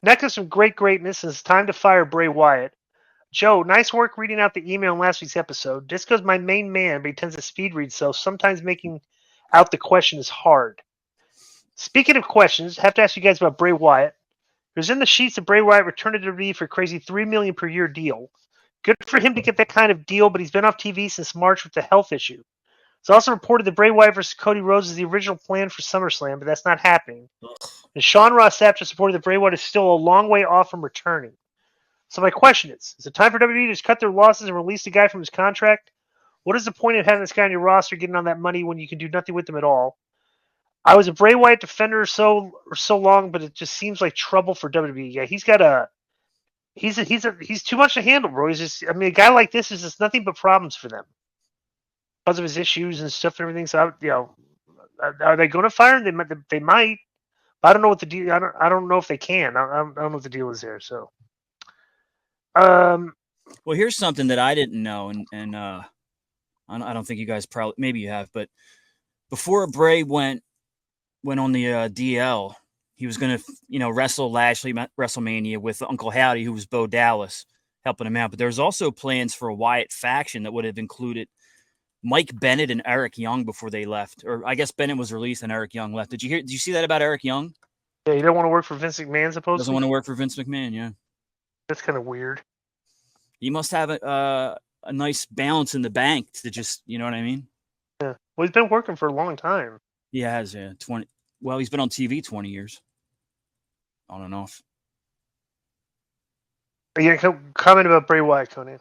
Next some greatness, and it's time to fire Bray Wyatt. Joe, nice work reading out the email in last week's episode. Disco's my main man, but he tends to speed read, so sometimes making out the question is hard. Speaking of questions, I have to ask you guys about Bray Wyatt. It was in the sheets that Bray Wyatt returned to WWE for a crazy $3 million per year deal. Good for him to get that kind of deal, but he's been off TV since March with a health issue. It's also reported that Bray Wyatt versus Cody Rhodes is the original plan for SummerSlam, but that's not happening. And Sean Ross Sapp just reported that Bray Wyatt is still a long way off from returning. So my question is it time for WWE to just cut their losses and release the guy from his contract? What is the point of having this guy on your roster getting on that money when you can do nothing with him at all? I was a Bray Wyatt defender so long, but it just seems like trouble for WWE. Yeah, he's too much to handle, bro. A guy like this is just nothing but problems for them because of his issues and stuff and everything. So, are they going to fire him? They might. I don't know what the deal. I don't know if they can. I don't know what the deal is there. So, well, here's something that I didn't know, and I don't think you guys probably maybe you have, but before Bray went on the DL, he was going to wrestle Lashley WrestleMania with Uncle Howdy, who was Bo Dallas, helping him out. But there's also plans for a Wyatt faction that would have included Mike Bennett and Eric Young before they left, or I guess Bennett was released and Eric Young left. Did you see that about Eric Young? Yeah, he don't want to work for Vince McMahon, supposedly. Doesn't want to work for Vince McMahon. Yeah, that's kind of weird. He must have a nice balance in the bank to just, you know what I mean? Yeah. Well, he's been working for a long time. He has, yeah. Well, he's been on TV 20 years. On and off. Are you going to comment about Bray Wyatt, Conan?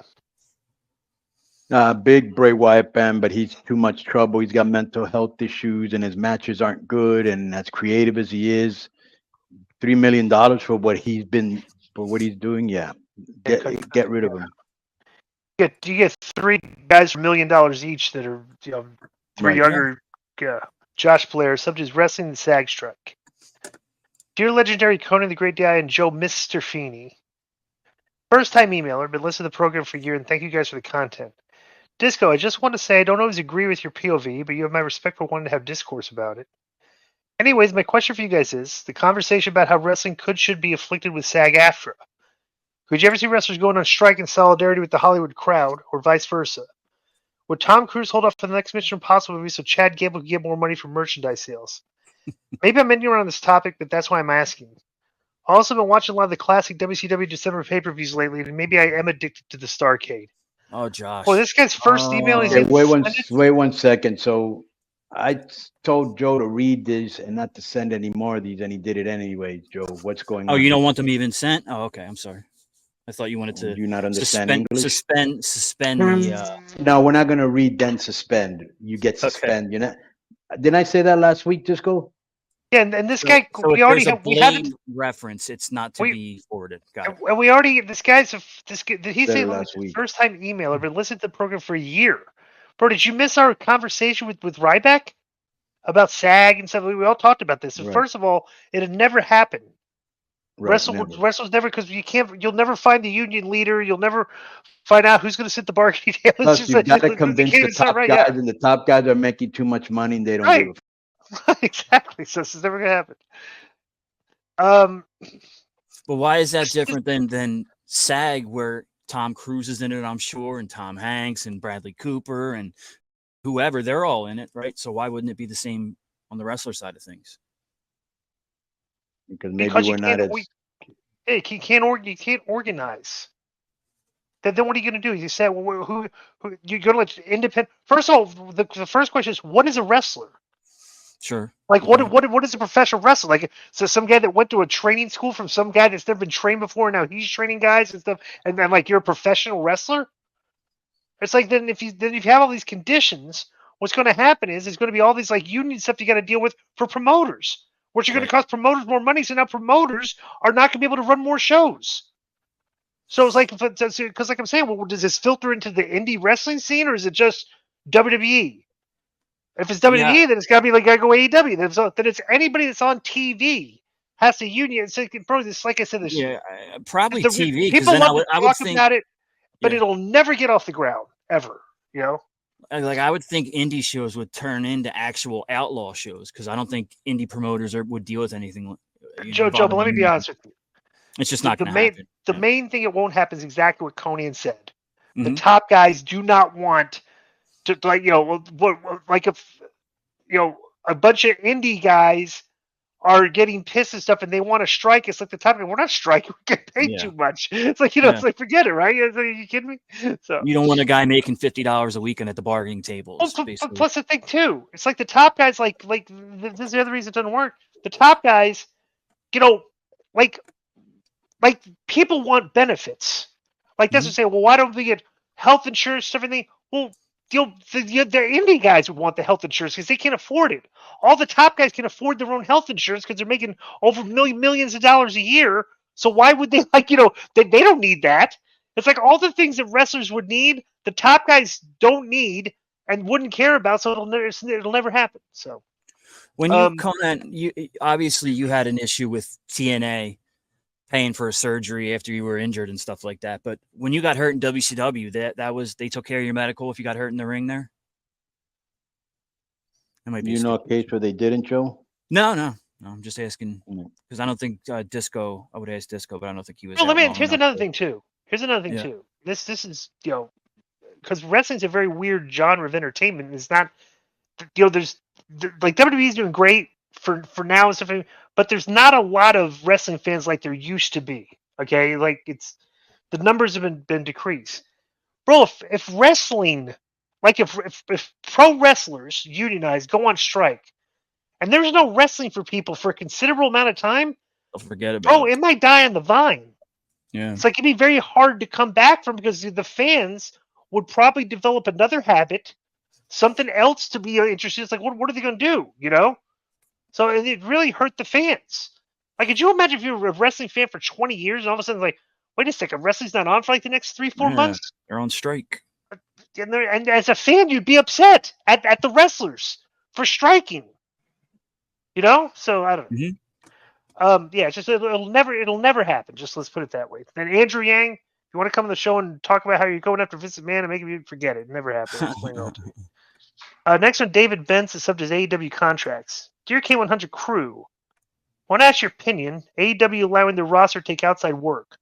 Big Bray Wyatt fan, but he's too much trouble. He's got mental health issues, and his matches aren't good. And as creative as he is, $3 million for what he's doing, yeah, get rid of him. You get three guys for $1 million each that are three younger Josh players, subject is wrestling the SAG strike. Dear legendary Conan the Great Guy and Joe Mr. Feeney. First time emailer, been listening to the program for a year, and thank you guys for the content. Disco, I just want to say I don't always agree with your POV, but you have my respect for wanting to have discourse about it. Anyways, my question for you guys is the conversation about how wrestling should be afflicted with SAG-AFTRA. Could you ever see wrestlers going on strike in solidarity with the Hollywood crowd, or vice versa? Would Tom Cruise hold off for the next Mission Impossible movie so Chad Gable could get more money from merchandise sales? Maybe I'm ignorant on this topic, but that's why I'm asking. I've also been watching a lot of the classic WCW December pay-per-views lately, and maybe I am addicted to the Starrcade. Oh, Josh. Well, this guy's first email. He's wait 1 second. So I told Joe to read this and not to send any more of these, and he did it anyway. Joe, what's going on? Oh, you don't want them even sent? Oh, okay. I'm sorry. I thought you wanted to. Do you not understand English? Suspend the. No, we're not going to read then suspend. You get suspend. Okay. Didn't I say that last week, Disco? Yeah, and this guy, so we already have. We have reference. It's not to be forwarded. Got it. And we already. Did he say first time emailer? But listened to the program for a year. Bro, did you miss our conversation with Ryback about SAG and stuff? We all talked about this. Right. First of all, it had never happened. Right, wrestlers never, because you'll never find the union leader. You'll never find out who's going to sit the bargaining table. Plus, you've got to convince the top guys, and the top guys are making too much money, and they don't give a f***. Exactly. So this is never going to happen. But why is that different than SAG, where Tom Cruise is in it, I'm sure, and Tom Hanks and Bradley Cooper and whoever, they're all in it, right? So why wouldn't it be the same on the wrestler side of things? Because we're not as. You can't organize. Then what are you going to do? You say, well, who you're going to let independent? First of all, the first question is, what is a wrestler? Sure. Like what is a professional wrestler? Like, so some guy that went to a training school from some guy that's never been trained before, and now he's training guys and stuff, and then like you're a professional wrestler. It's like then if you have all these conditions, what's going to happen is there's going to be all these like union stuff you got to deal with for promoters, which are going to cost promoters more money. So now promoters are not going to be able to run more shows. So it's like, because like I'm saying, well, does this filter into the indie wrestling scene, or is it just WWE? If it's WWE, then it's got to be like I go AEW. Then it's anybody that's on TV has to union. So, bro, it's like I said, probably TV. People love to talk about it, but it'll never get off the ground ever. You know. Like I would think indie shows would turn into actual outlaw shows, because I don't think indie promoters would deal with anything. Joe, but let me be honest with you. It's just not going to happen. The main thing it won't happen is exactly what Conan said. The Mhm. top guys do not want to, like, like if, a bunch of indie guys are getting pissed and stuff and they want to strike. It's like the top guy, we're not striking, we get paid too much. It's like, it's like, forget it, right? Are you kidding me? So you don't want a guy making $50 a weekend at the bargaining tables. Plus the thing too, it's like the top guys, like this is the other reason it doesn't work. The top guys, like people want benefits. Like that's what say, well, why don't we get health insurance and everything? Well, the indie guys would want the health insurance because they can't afford it. All the top guys can afford their own health insurance because they're making over millions of dollars a year. So why would they they don't need that? It's like all the things that wrestlers would need, the top guys don't need and wouldn't care about. So it'll never happen. So when you comment, you obviously you had an issue with TNA paying for a surgery after you were injured and stuff like that. But when you got hurt in WCW, that was, they took care of your medical if you got hurt in the ring there? That might be a case where they didn't, Joe? No, I'm just asking because I don't think Disco, I would ask Disco, but I don't think he was. Here's another thing too. This is, because wrestling's a very weird genre of entertainment. It's not, there's like WWE's doing great for now and stuff, but there's not a lot of wrestling fans like there used to be. Okay, like the numbers have been decreased, bro. If wrestling, like if pro wrestlers unionize, go on strike, and there's no wrestling for people for a considerable amount of time, I'll forget about it might die on the vine. Yeah, it's like it'd be very hard to come back from because the fans would probably develop another habit, something else to be interested. It's like, what are they going to do? So it really hurt the fans. Like, could you imagine if you were a wrestling fan for 20 years and all of a sudden, like, wait a second, wrestling's not on for like the next 3-4 months? They're on strike. And as a fan, you'd be upset at the wrestlers for striking. So I don't know. Mm-hmm. It's just it'll never happen. Just let's put it that way. Then Andrew Yang, if you want to come on the show and talk about how you're going after Vince McMahon and make him forget it, never happened. Next one, David Benz is subject to AEW contracts. Dear K100 crew, I want to ask your opinion. AEW allowing the roster to take outside work.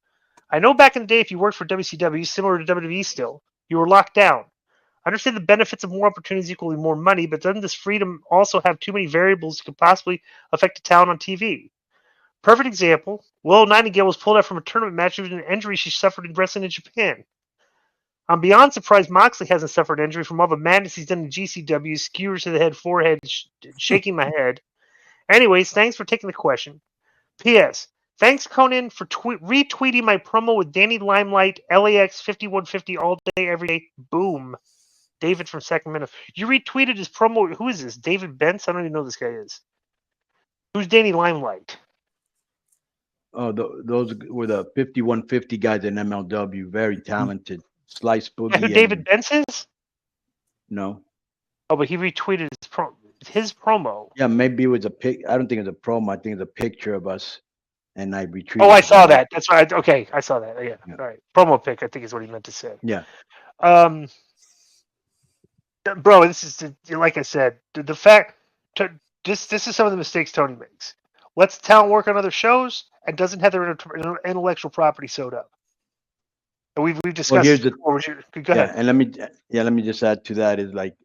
I know back in the day, if you worked for WCW, similar to WWE still, you were locked down. I understand the benefits of more opportunities equally more money, but doesn't this freedom also have too many variables that could possibly affect the talent on TV? Perfect example, Willow Nightingale was pulled out from a tournament match due to an injury she suffered in wrestling in Japan. I'm beyond surprised Moxley hasn't suffered injury from all the madness he's done in GCW, skewers to the head, forehead, shaking my head. Anyways, thanks for taking the question. P.S. Thanks, Conan, for retweeting my promo with Danny Limelight, LAX 5150 all day, every day. Boom. David from Sacramento. You retweeted his promo. Who is this? David Bentz? I don't even know who this guy is. Who's Danny Limelight? Oh, those were the 5150 guys in MLW. Very talented. Slice Boogie. Who David Bentz is? No. Oh, but he retweeted his promo. Yeah, maybe it was a pic. I don't think it was a promo. I think it's a picture of us, and I retweeted. Oh, I saw that. That's right. Okay, I saw that. Yeah. All right. Promo pic, I think is what he meant to say. Yeah. Bro, this is like I said. The fact this is some of the mistakes Tony makes. Lets talent work on other shows and doesn't have their intellectual property sewed up. And we've discussed. Well, go ahead. And let me just add to that is like,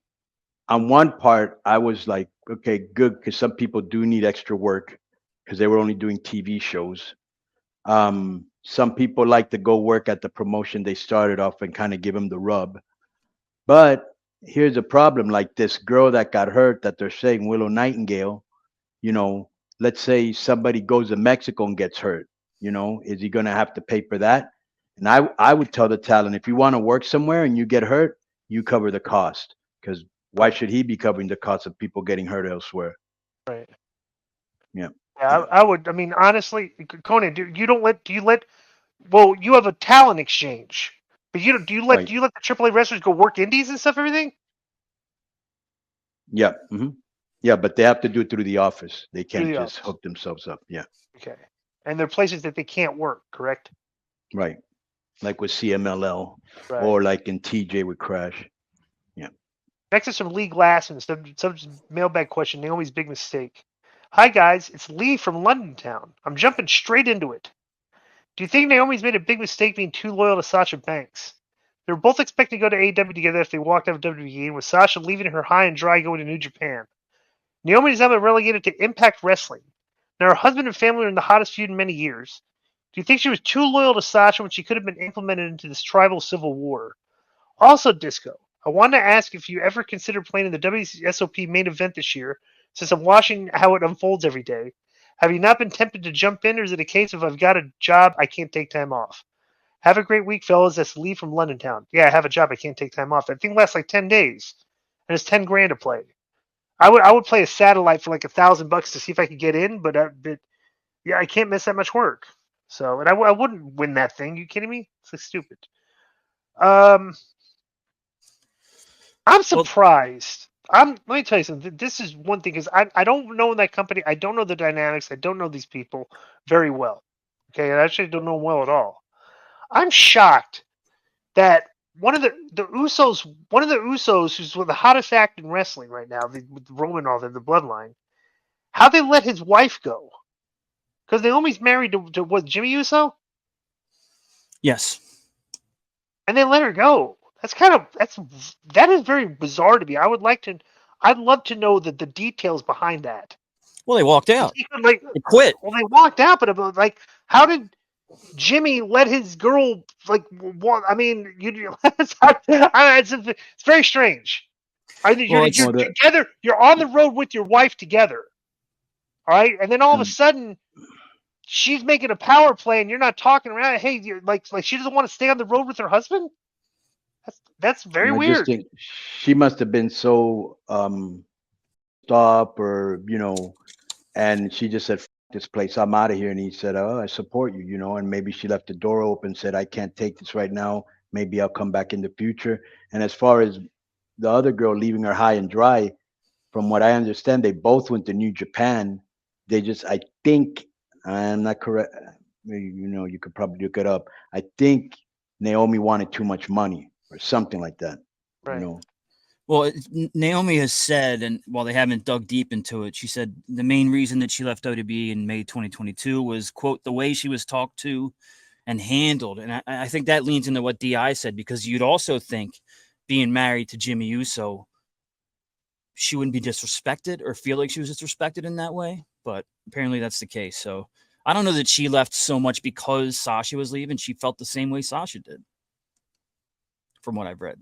on one part, I was like, okay, good, because some people do need extra work because they were only doing TV shows. Some people like to go work at the promotion they started off and kind of give them the rub. But here's a problem, like this girl that got hurt that they're saying, Willow Nightingale, let's say somebody goes to Mexico and gets hurt, is he going to have to pay for that? And I would tell the talent, if you want to work somewhere and you get hurt, you cover the cost, because why should he be covering the cost of people getting hurt elsewhere? Right. Yeah. I would. I mean, honestly, Conan, do you let? Well, you have a talent exchange, but do you let the AAA wrestlers go work indies and stuff, everything? Yeah. Mm-hmm. Yeah, but they have to do it through the office. They can't just hook themselves up. Yeah. Okay. And there are places that they can't work, correct? Right. Like with CMLL, or like in TJ with Crash. Yeah. Next is from Lee Glass and some mailbag question. Naomi's big mistake. Hi guys, it's Lee from London Town. I'm jumping straight into it. Do you think Naomi's made a big mistake being too loyal to Sasha Banks? They were both expected to go to AEW together if they walked out of WWE, with Sasha leaving her high and dry going to New Japan. Naomi has now been relegated to Impact Wrestling. Now her husband and family are in the hottest feud in many years. Do you think she was too loyal to Sasha when she could have been implemented into this tribal civil war? Also, Disco, I wanted to ask if you ever considered playing in the WSOP main event this year, since I'm watching how it unfolds every day. Have you not been tempted to jump in, or is it a case of I've got a job, I can't take time off? Have a great week, fellas. That's Lee from London Town. Yeah, I have a job, I can't take time off. That thing lasts like 10 days, and it's 10 grand to play. I would play a satellite for like $1,000 to see if I could get in, but yeah, I can't miss that much work. So, and I wouldn't win that thing. You kidding me? It's like stupid. I'm surprised. Let me tell you something. This is one thing, because I don't know that company. I don't know the dynamics. I don't know these people very well. Okay, I actually don't know them well at all. I'm shocked that one of the Usos, who's one of the hottest act in wrestling right now, with Roman and all them, the Bloodline, how they let his wife go. Because Naomi's married to what, Jimmy Uso? Yes. And they let her go. That is very bizarre to me. I'd love to know the details behind that. Well, they walked out. They quit. Well, they walked out, but like, how did Jimmy let his girl I mean, it's very strange. You're together. You're on the road with your wife together. All right, and then all of a sudden, she's making a power play, and you're not talking around. Hey, you're like she doesn't want to stay on the road with her husband. That's very weird. I just think she must have been so stop, or and she just said, "F this place, I'm out of here." And he said, "Oh, I support you," and maybe she left the door open, said, "I can't take this right now. Maybe I'll come back in the future." And as far as the other girl leaving her high and dry, from what I understand, they both went to New Japan. I think, I'm not correct. You could probably look it up. I think Naomi wanted too much money or something like that. Right. Well, Naomi has said, and while they haven't dug deep into it, she said the main reason that she left WWE in May 2022 was, quote, the way she was talked to and handled. And I think that leans into what DI said, because you'd also think, being married to Jimmy Uso, she wouldn't be disrespected or feel like she was disrespected in that way. But apparently that's the case. So I don't know that she left so much because Sasha was leaving. She felt the same way Sasha did, from what I've read.